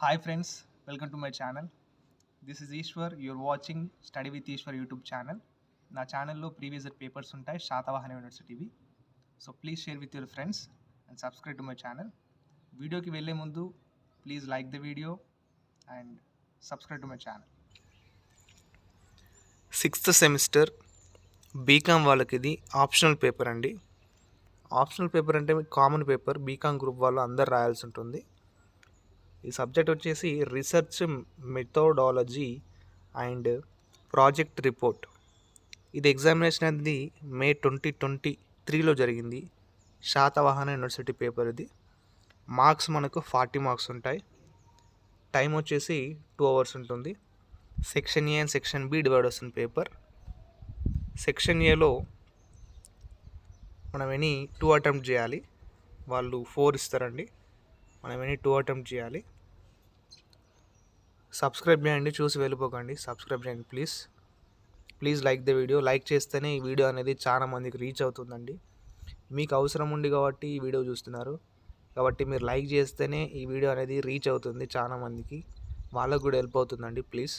Hi friends, welcome to my channel. This is Ishwar. You're watching Study with Ishwar YouTube channel. నా ఛానల్లో previous year papers ఉంటాయి శాతవాహన యూనివర్సిటీవి. So please share with your friends and subscribe to my channel. వీడియోకి వెళ్ళే ముందు please like the video and subscribe to my channel. Sixth semester BCom వాళ్ళకి ఇది optional paper అండి. ఆప్షనల్ పేపర్ అంటే మీకు కామన్ పేపర్, బీకామ్ గ్రూప్ వాళ్ళు అందరు రాయాల్సి ఉంటుంది. ఈ సబ్జెక్ట్ వచ్చేసి research methodology and project report. ఇది ఎగ్జామినేషన్ అనేది మే 2023లో జరిగింది. శాతవాహన యూనివర్సిటీ పేపర్ ఇది. మార్క్స్ మనకు 40 మార్క్స్ ఉంటాయి. టైం వచ్చేసి 2 hours ఉంటుంది. Section A and section B divide వస్తుంది పేపర్. సెక్షన్ ఏలో మనం ఎనీ 2 అటెంప్ట్ చేయాలి. వాళ్ళు 4 ఇస్తారండి. మనం ఎనీ 2 అటెంప్ట్ చేయాలి. సబ్స్క్రైబ్ చేయండి, చూసి వెళ్ళిపోకండి. సబ్స్క్రైబ్ చేయండి please like the video. Like చేస్తేనే ఈ వీడియో అనేది చాలా మందికి రీచ్ అవుతుందండి. మీకు అవసరం ఉంది కాబట్టి ఈ వీడియో చూస్తున్నారు కాబట్టి మీరు లైక్ చేస్తేనే ఈ వీడియో అనేది రీచ్ అవుతుంది చాలా మందికి, వాళ్ళకు కూడా హెల్ప్ అవుతుందండి. ప్లీజ్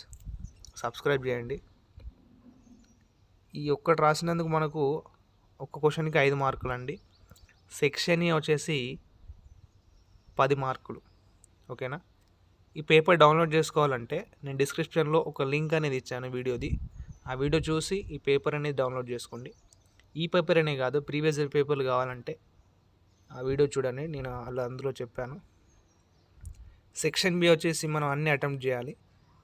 సబ్స్క్రైబ్ చేయండి. ఈ ఒక్కటి రాసినందుకు మనకు ఒక్క క్వశ్చన్కి 5 మార్కులు అండి. సెక్షన్ ఏ వచ్చేసి 10 మార్కులు. ఓకేనా? ఈ పేపర్ డౌన్లోడ్ చేసుకోవాలంటే నేను డిస్క్రిప్షన్లో ఒక లింక్ అనేది ఇచ్చాను వీడియోది. ఆ వీడియో చూసి ఈ పేపర్ అనేది డౌన్లోడ్ చేసుకోండి. ఈ పేపర్ అనే కాదు, ప్రీవియస్ ఇయర్ పేపర్లు కావాలంటే ఆ వీడియో చూడండి, నేను అందులో చెప్పాను. సెక్షన్ బి వచ్చేసి మనం అన్ని అటెంప్ట్ చేయాలి.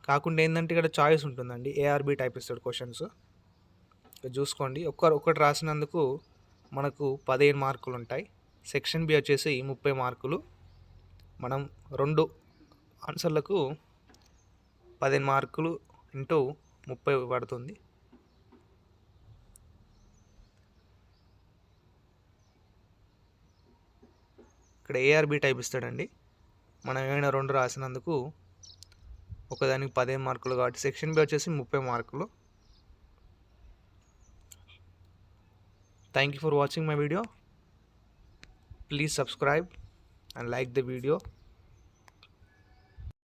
కాకుండా ఏంటంటే ఇక్కడ చాయిస్ ఉంటుందండి, ఏఆర్బి టైప్ ఇస్తాడు క్వశ్చన్స్. చూసుకోండి. ఒక్కటి రాసినందుకు మనకు 15 మార్కులు ఉంటాయి. సెక్షన్ బి వచ్చేసి 30 మార్కులు. మనం 2 ఆన్సర్లకు 15 మార్కులు ఇంటూ 30 పడుతుంది. ఇక్కడ ఏఆర్బి టైప్ ఇస్తాడండి. మనం ఏమైనా 2 రాసినందుకు ఒకదానికి 15 మార్కులు కాబట్టి సెక్షన్ బి వచ్చేసి 30 మార్కులు. Thank you for watching my video. Please subscribe and like the video.